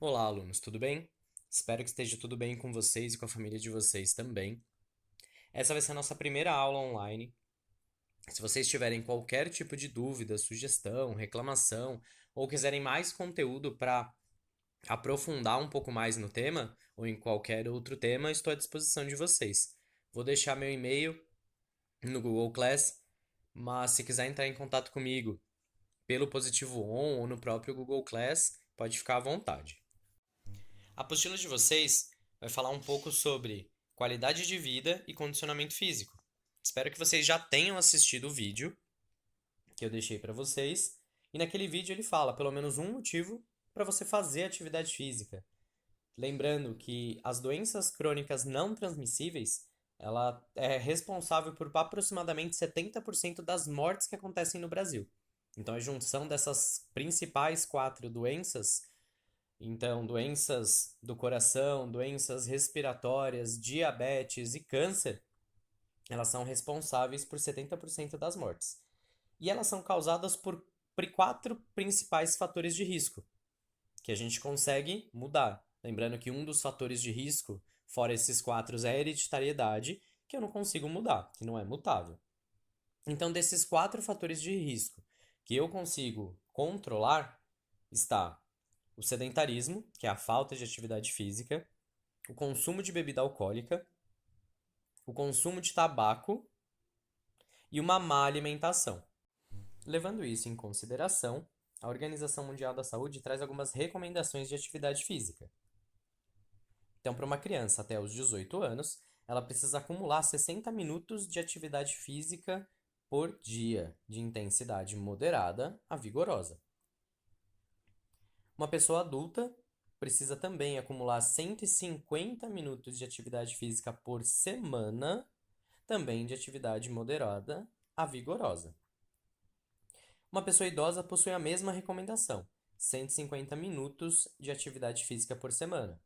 Olá, alunos, tudo bem? Espero que esteja tudo bem com vocês e com a família de vocês também. Essa vai ser a nossa primeira aula online. Se vocês tiverem qualquer tipo de dúvida, sugestão, reclamação ou quiserem mais conteúdo para aprofundar um pouco mais no tema ou em qualquer outro tema, estou à disposição de vocês. Vou deixar meu e-mail no Google Class, mas se quiser entrar em contato comigo pelo Positivo On ou no próprio Google Class, pode ficar à vontade. A apostila de vocês vai falar um pouco sobre qualidade de vida e condicionamento físico. Espero que vocês já tenham assistido o vídeo que eu deixei para vocês. E naquele vídeo ele fala pelo menos um motivo para você fazer atividade física. Lembrando que as doenças crônicas não transmissíveis, ela é responsável por aproximadamente 70% das mortes que acontecem no Brasil. Então a junção dessas principais quatro doenças, então, doenças do coração, doenças respiratórias, diabetes e câncer, elas são responsáveis por 70% das mortes. E elas são causadas por quatro principais fatores de risco, que a gente consegue mudar. Lembrando que um dos fatores de risco, fora esses quatro, é a hereditariedade, que eu não consigo mudar, que não é mutável. Então, desses quatro fatores de risco que eu consigo controlar, está o sedentarismo, que é a falta de atividade física, o consumo de bebida alcoólica, o consumo de tabaco e uma má alimentação. Levando isso em consideração, a Organização Mundial da Saúde traz algumas recomendações de atividade física. Então, para uma criança até os 18 anos, ela precisa acumular 60 minutos de atividade física por dia, de intensidade moderada a vigorosa. Uma pessoa adulta precisa também acumular 150 minutos de atividade física por semana, também de atividade moderada a vigorosa. Uma pessoa idosa possui a mesma recomendação, 150 minutos de atividade física por semana,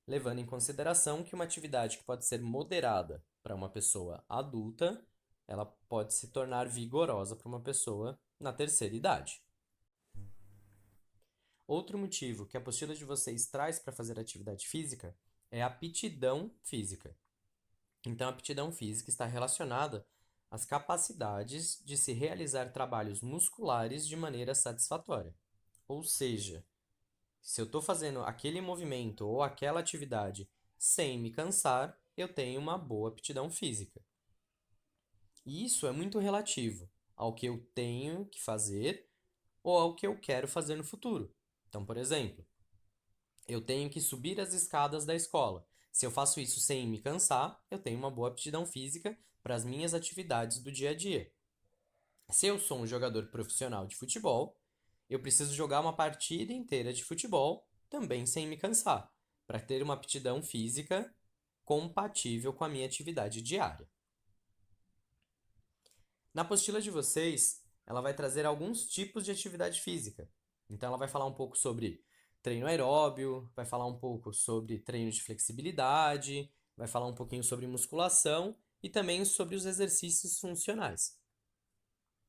levando em consideração que uma atividade que pode ser moderada para uma pessoa adulta, ela pode se tornar vigorosa para uma pessoa na terceira idade. Outro motivo que a apostila de vocês traz para fazer atividade física é a aptidão física. Então, a aptidão física está relacionada às capacidades de se realizar trabalhos musculares de maneira satisfatória. Ou seja, se eu estou fazendo aquele movimento ou aquela atividade sem me cansar, eu tenho uma boa aptidão física. E isso é muito relativo ao que eu tenho que fazer ou ao que eu quero fazer no futuro. Então, por exemplo, eu tenho que subir as escadas da escola. Se eu faço isso sem me cansar, eu tenho uma boa aptidão física para as minhas atividades do dia a dia. Se eu sou um jogador profissional de futebol, eu preciso jogar uma partida inteira de futebol também sem me cansar, para ter uma aptidão física compatível com a minha atividade diária. Na apostila de vocês, ela vai trazer alguns tipos de atividade física. Então, ela vai falar um pouco sobre treino aeróbio, vai falar um pouco sobre treino de flexibilidade, vai falar um pouquinho sobre musculação e também sobre os exercícios funcionais.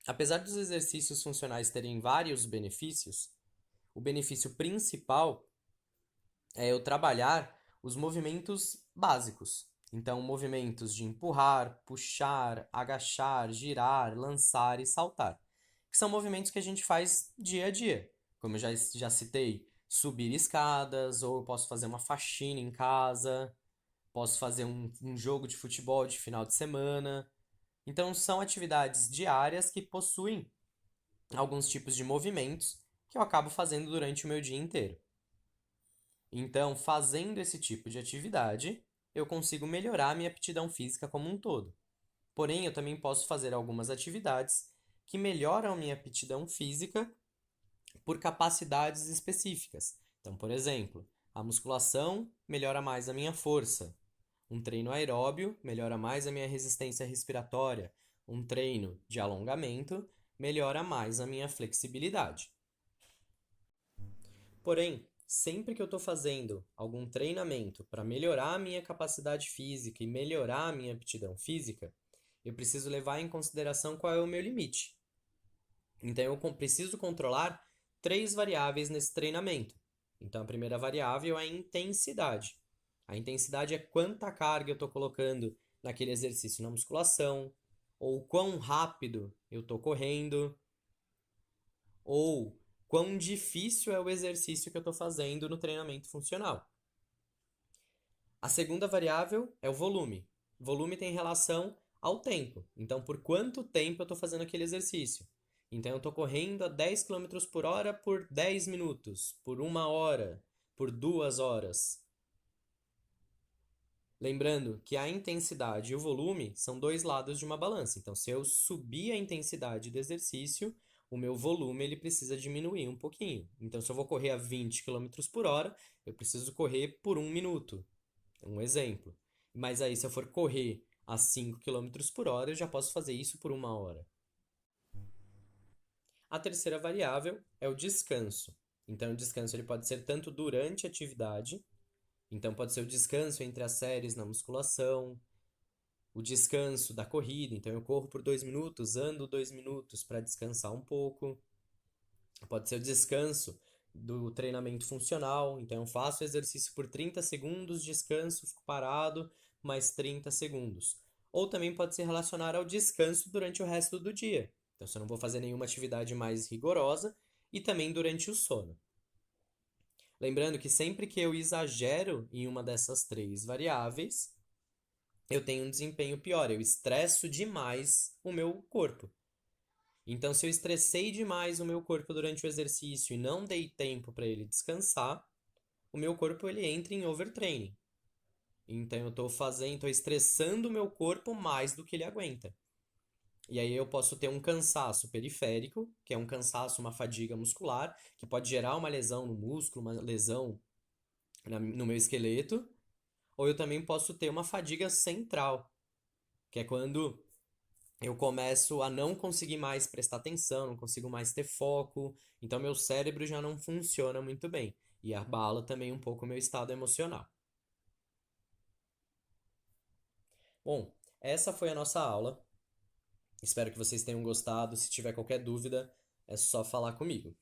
Apesar dos exercícios funcionais terem vários benefícios, o benefício principal é eu trabalhar os movimentos básicos. Então, movimentos de empurrar, puxar, agachar, girar, lançar e saltar, que são movimentos que a gente faz dia a dia. Como eu já citei, subir escadas, ou eu posso fazer uma faxina em casa, posso fazer um jogo de futebol de final de semana. Então, são atividades diárias que possuem alguns tipos de movimentos que eu acabo fazendo durante o meu dia inteiro. Então, fazendo esse tipo de atividade, eu consigo melhorar a minha aptidão física como um todo. Porém, eu também posso fazer algumas atividades que melhoram a minha aptidão física por capacidades específicas. Então, por exemplo, a musculação melhora mais a minha força. Um treino aeróbio melhora mais a minha resistência respiratória. Um treino de alongamento melhora mais a minha flexibilidade. Porém, sempre que eu estou fazendo algum treinamento para melhorar a minha capacidade física e melhorar a minha aptidão física, eu preciso levar em consideração qual é o meu limite. Então, eu preciso controlar três variáveis nesse treinamento. Então, a primeira variável é a intensidade. A intensidade é quanta carga eu estou colocando naquele exercício na musculação, ou quão rápido eu estou correndo, ou quão difícil é o exercício que eu estou fazendo no treinamento funcional. A segunda variável é o volume. Volume tem relação ao tempo. Então, por quanto tempo eu estou fazendo aquele exercício? Então, eu estou correndo a 10 km por hora por 10 minutos, por 1 hora, por 2 horas. Lembrando que a intensidade e o volume são dois lados de uma balança. Então, se eu subir a intensidade do exercício, o meu volume ele precisa diminuir um pouquinho. Então, se eu vou correr a 20 km por hora, eu preciso correr por 1 minuto. Um exemplo. Mas aí, se eu for correr a 5 km por hora, eu já posso fazer isso por 1 hora. A terceira variável é o descanso. Então, o descanso ele pode ser tanto durante a atividade, então pode ser o descanso entre as séries na musculação, o descanso da corrida, então eu corro por 2 minutos, ando 2 minutos para descansar um pouco. Pode ser o descanso do treinamento funcional, então eu faço o exercício por 30 segundos, descanso, fico parado, mais 30 segundos. Ou também pode se relacionar ao descanso durante o resto do dia. Então, se eu não vou fazer nenhuma atividade mais rigorosa, e também durante o sono. Lembrando que sempre que eu exagero em uma dessas três variáveis, eu tenho um desempenho pior, eu estresso demais o meu corpo. Então, se eu estressei demais o meu corpo durante o exercício e não dei tempo para ele descansar, o meu corpo ele entra em overtraining. Então, eu estou estressando o meu corpo mais do que ele aguenta. E aí eu posso ter um cansaço periférico, que é um cansaço, uma fadiga muscular, que pode gerar uma lesão no músculo, uma lesão no meu esqueleto. Ou eu também posso ter uma fadiga central, que é quando eu começo a não conseguir mais prestar atenção, não consigo mais ter foco, então meu cérebro já não funciona muito bem e abala também um pouco o meu estado emocional. Bom, essa foi a nossa aula. Espero que vocês tenham gostado. Se tiver qualquer dúvida, é só falar comigo.